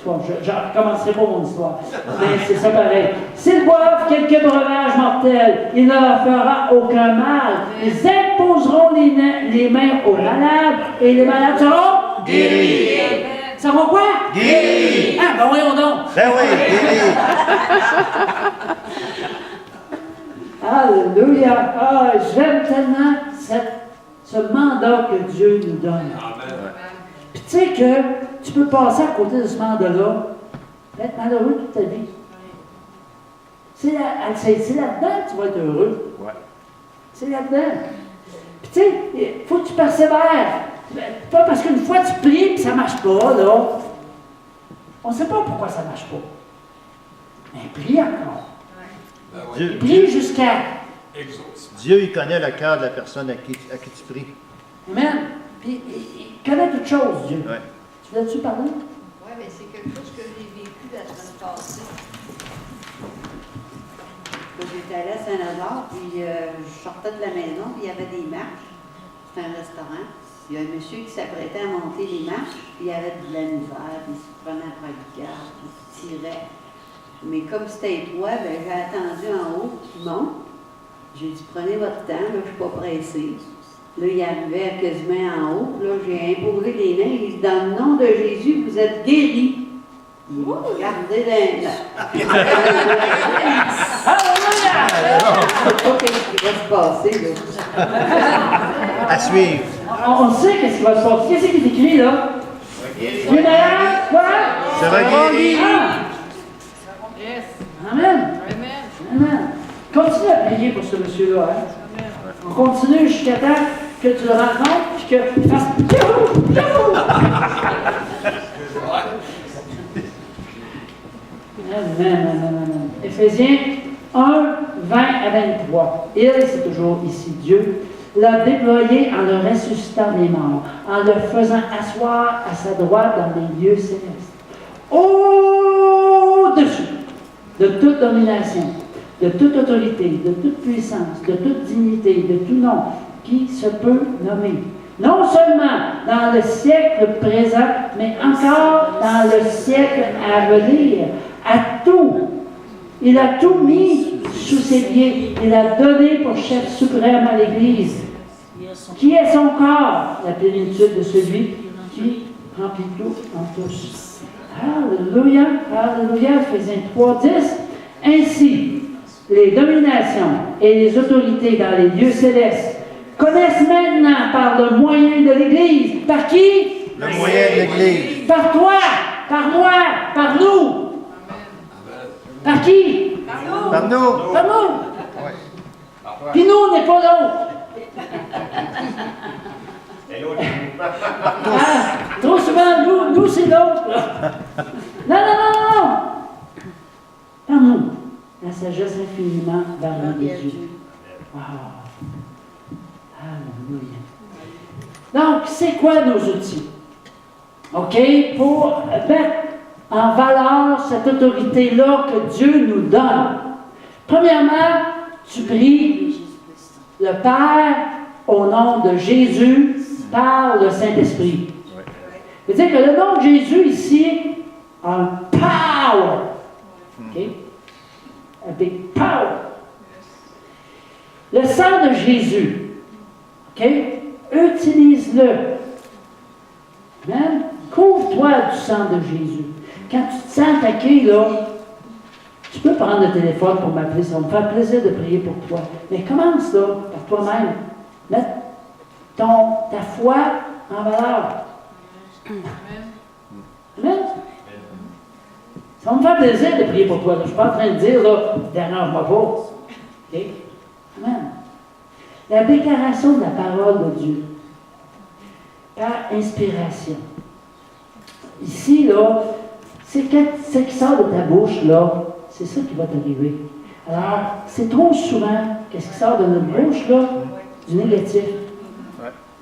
pas, je recommencerai pas mon histoire. Mais c'est ça pareil. S'ils boivent quelques breuvages mortels, il ne leur fera aucun mal. Ils imposeront les mains aux malades et les malades seront guéris. Seront quoi? Guéris. Ah, ben voyons donc. Ben oui, guéris. Alléluia. Ah, j'aime tellement ce mandat que Dieu nous donne. Amen. Puis tu sais que tu peux passer à côté de ce mandat-là, être malheureux toute ta vie. C'est là-dedans que tu vas être heureux. Ouais. C'est là-dedans. Puis tu sais, il faut que tu persévères. Pas parce qu'une fois tu pries et ça ne marche pas, là. On ne sait pas pourquoi ça ne marche pas. Mais prie encore. Ben oui. Prie jusqu'à... Exauce. Dieu, il connaît le cœur de la personne à qui tu pries. Amen. Puis il connaît toutes choses, Dieu. Ouais. Tu voulais-tu parler? Oui, mais c'est quelque chose que j'ai vécu la semaine passée. J'étais allée à Saint-Lazare, puis je sortais de la maison, puis il y avait des marches. C'était un restaurant. Il y a un monsieur qui s'apprêtait à monter les marches, puis il y avait de la misère, puis il se prenait après le garde, puis il tirait. Mais comme c'était étroit, ben, j'ai attendu en haut qu'il monte. J'ai dit, prenez votre temps, là, je ne suis pas pressée. Là, il arrivait quasiment en haut. Là, j'ai imposé les mains. Il dit, dans le nom de Jésus, vous êtes guéris. Il m'a regardé dans je ne sais pas ce qui va se passer, là. À suivre. On sait qu'est-ce qui va se passer. Qu'est-ce qui est écrit, là? Dieu malade, quoi? Ça va guérir. Ah! Yes. Amen. Amen. Amen. Continue à prier pour ce monsieur-là. Hein? On continue jusqu'à temps que tu le rencontres et que tu fasses Youhou! Youhou! Amen. Éphésiens 1, 20 à 23. Il, c'est toujours ici Dieu, l'a déployé en le ressuscitant des morts, en le faisant asseoir à sa droite dans les lieux célestes. Au-dessus de toute domination, de toute autorité, de toute puissance, de toute dignité, de tout nom qui se peut nommer. Non seulement dans le siècle présent, mais encore dans le siècle à venir. À tout. Il a tout mis sous ses pieds. Il a donné pour chef suprême à l'Église, qui est son corps, la plénitude de celui qui remplit tout en tous. Alléluia, alléluia, Éphésiens 3, 10. Ainsi, les dominations et les autorités dans les lieux célestes connaissent maintenant par le moyen de l'Église. Par qui? Le moyen de l'Église. Par toi, par moi, par nous. Par qui? Par nous. Par nous. Par nous. Ouais. Puis nous, on n'est pas l'autre. Et l'autre, Ah, trop souvent, nous c'est l'autre. Non. Par nous. La sagesse infiniment variée de Dieu. Wow. Alléluia. Donc, c'est quoi nos outils? OK? Pour mettre en valeur cette autorité-là que Dieu nous donne. Premièrement, tu pries le Père au nom de Jésus par le Saint-Esprit. Ça veut dire que le nom de Jésus ici a un power. OK? Un big power. Le sang de Jésus, OK? Utilise-le. Amen? Couvre-toi du sang de Jésus. Quand tu te sens attaqué, là, tu peux prendre le téléphone pour m'appeler. Ça va me faire plaisir de prier pour toi. Mais commence, là, par toi-même. Mettre ta foi en valeur. Amen? Ça va me faire plaisir de prier pour toi. Je ne suis pas en train de dire, là, dérange-moi pas. OK? Amen. La déclaration de la parole de Dieu. Par inspiration. Ici, là, c'est ce qui sort de ta bouche, là, c'est ça qui va t'arriver. Alors, c'est trop souvent, qu'est-ce qui sort de notre bouche, là? Du négatif.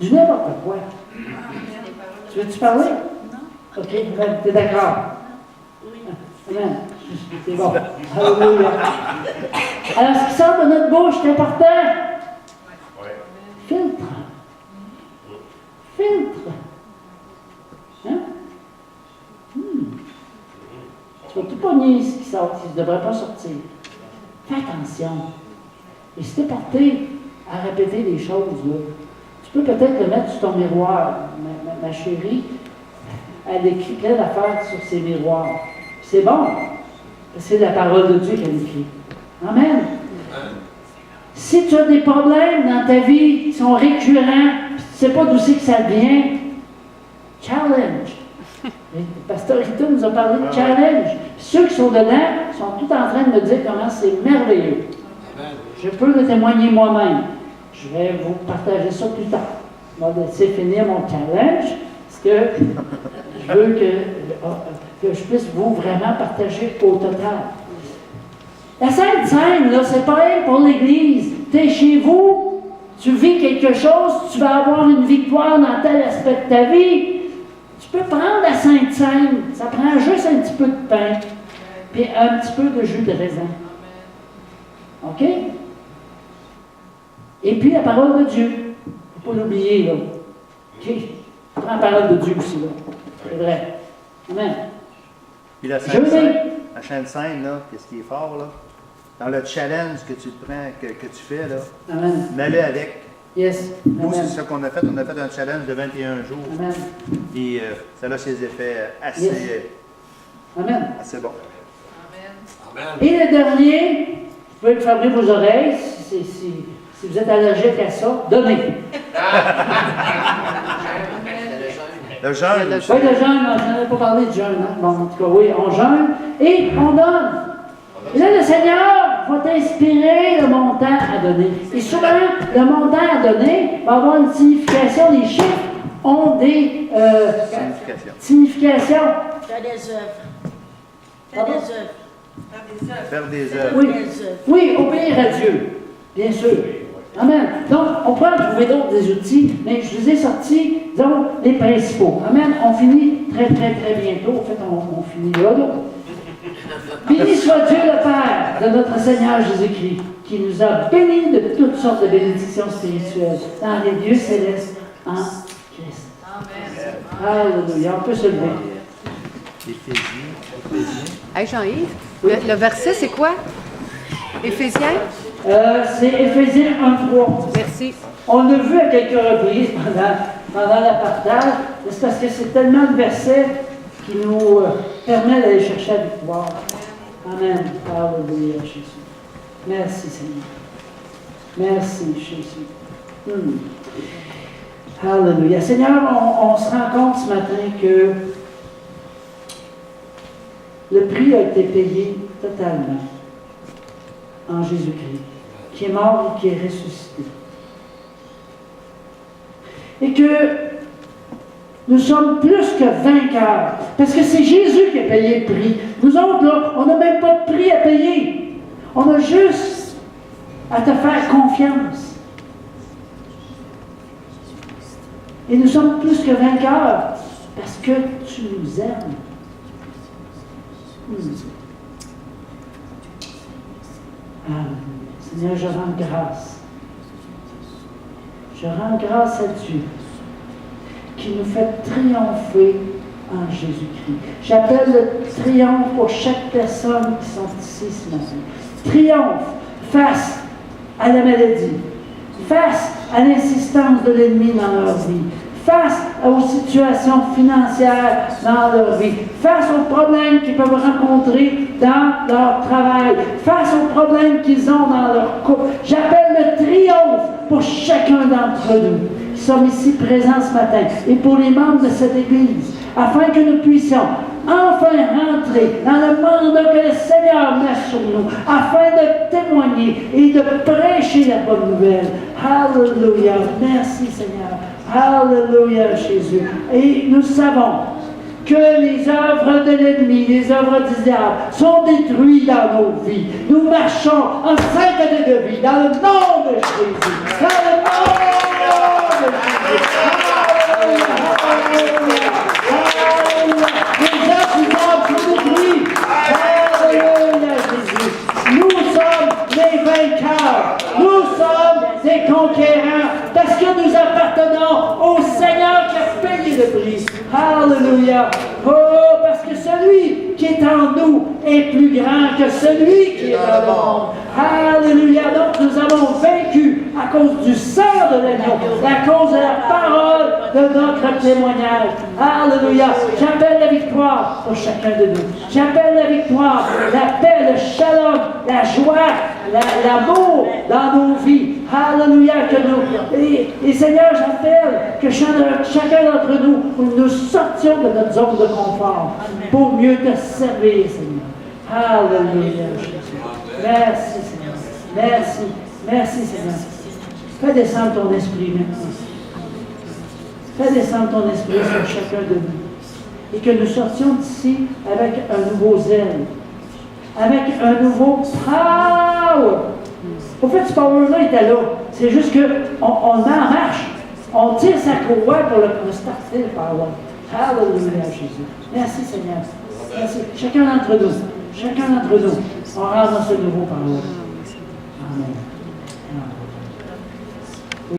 Du n'importe quoi. Tu veux-tu parler? Non. OK, tu es d'accord? Amen. C'est bon. Alléluia. Alors, ce qui sort de notre bouche, c'est important. Filtre. Filtre. Hein? Tu vas tout pogner ce qui sort, ce qui ne devrait pas sortir. Fais attention. Et si tu es porté à répéter des choses, là, tu peux peut-être le mettre sur ton miroir. Ma chérie, elle écrit plein d'affaires sur ses miroirs. C'est bon. C'est la parole de Dieu qu'elle écrit. Amen. Si tu as des problèmes dans ta vie qui sont récurrents, tu ne sais pas d'où c'est que ça vient, challenge. Le pasteur Rita nous a parlé de challenge. Ceux qui sont dedans sont tout en train de me dire comment c'est merveilleux. Je peux le témoigner moi-même. Je vais vous partager ça plus tard. Je vais laisser finir mon challenge parce que je veux que je puisse vous vraiment partager au total. La Sainte Seine, là, c'est pareil pour l'Église. Tu es chez vous, tu vis quelque chose, tu vas avoir une victoire dans tel aspect de ta vie. Tu peux prendre la Sainte Seine. Ça prend juste un petit peu de pain puis un petit peu de jus de raisin. OK? Et puis la parole de Dieu. Il ne faut pas l'oublier, là. OK? Prends la parole de Dieu aussi, là. C'est vrai. Amen. Puis la Sainte Seine, là, qu'est-ce qui est fort, là? Dans le challenge que tu prends, que tu fais, là, Amen. mets-le avec. Yes. Nous, Amen. c'est ce qu'on a fait. On a fait un challenge de 21 jours. Amen. Et ça a ses effets assez, Yes. Amen. assez bons. Amen. Amen. Et le dernier, vous pouvez fermer vos oreilles si vous êtes allergique à ça, donnez. Le jeûne. Oui, le jeûne, je n'en ai pas parlé de jeûne. Hein? Bon, en tout cas, oui, on jeûne et on donne. Et là, le Seigneur va t'inspirer le montant à donner. Et souvent, le montant à donner va avoir une signification. Les chiffres ont des significations. Faire des œuvres. Pardon? Faire des œuvres. Oui. Oui, obéir à Dieu, bien sûr. Amen. Donc, on peut en trouver d'autres des outils, mais je vous ai sorti, disons, les principaux. Amen. On finit très, très, très bientôt. En fait, on finit là. Béni soit Dieu le Père de notre Seigneur Jésus-Christ, qui nous a bénis de toutes sortes de bénédictions spirituelles dans les lieux célestes en Christ. Alléluia. On peut se lever. Hey Jean-Yves, le verset, c'est quoi? Éphésiens? C'est Éphésiens 1:3. Merci. On l'a vu à quelques reprises pendant la partage, mais c'est parce que c'est tellement de versets qui nous permet d'aller chercher la victoire. Amen. Alléluia, Jésus. Merci, Seigneur. Merci, Jésus. Alléluia. Seigneur, on se rend compte ce matin que le prix a été payé totalement en Jésus-Christ, qui est mort et qui est ressuscité. Et que nous sommes plus que vainqueurs, parce que c'est Jésus qui a payé le prix. Nous autres, là, on n'a même pas de prix à payer. On a juste à te faire confiance. Et nous sommes plus que vainqueurs, parce que tu nous aimes. Seigneur, je rends grâce. Je rends grâce à Dieu qui nous fait triompher en Jésus-Christ. J'appelle le triomphe pour chaque personne qui sont ici ce matin. Triomphe face à la maladie, face à l'insistance de l'ennemi dans leur vie, face aux situations financières dans leur vie, face aux problèmes qu'ils peuvent rencontrer dans leur travail, face aux problèmes qu'ils ont dans leur couple. J'appelle le triomphe pour chacun d'entre nous qui sommes ici présents ce matin et pour les membres de cette Église, afin que nous puissions enfin rentrer dans le mandat que le Seigneur met sur nous, afin de témoigner et de prêcher la bonne nouvelle. Alléluia. Merci Seigneur. Alléluia Jésus. Et nous savons que les œuvres de l'ennemi, les œuvres du diable sont détruites dans nos vies. Nous marchons en sainteté de vie dans le nom de Jésus. Dans le nom de Jésus. Alléluia. Alléluia. Les œuvres du diable sont détruites. Alléluia Jésus. Nous sommes des vainqueurs. Nous sommes des conquérants parce que nous appartenons au Seigneur qui a payé le prix. Alléluia. Oh, parce que celui qui est en nous est plus grand que celui qui est dans le monde. Alléluia. Donc nous avons vaincu à cause du sang de l'agneau, à cause de la parole de notre témoignage. Alléluia. J'appelle la victoire pour chacun de nous. J'appelle la victoire, la paix, le shalom, la joie, l'amour dans nos vies. Alléluia. Que nous, et Seigneur, j'appelle que chacun d'entre nous sortions de notre zone de confort pour mieux te servir, Seigneur. Alléluia, Jésus. Merci, Seigneur. Merci. Merci, Seigneur. Fais descendre ton esprit maintenant. Fais descendre ton esprit sur chacun de nous. Et que nous sortions d'ici avec un nouveau zèle. Avec un nouveau power. Au fait, ce power-là était là. C'est juste qu'on en marche. On tire sa courroie pour le starter le power. Alléluia, Jésus. Merci, Seigneur. Merci. Chacun d'entre nous, on rentre dans ce nouveau power. Amen. Amen.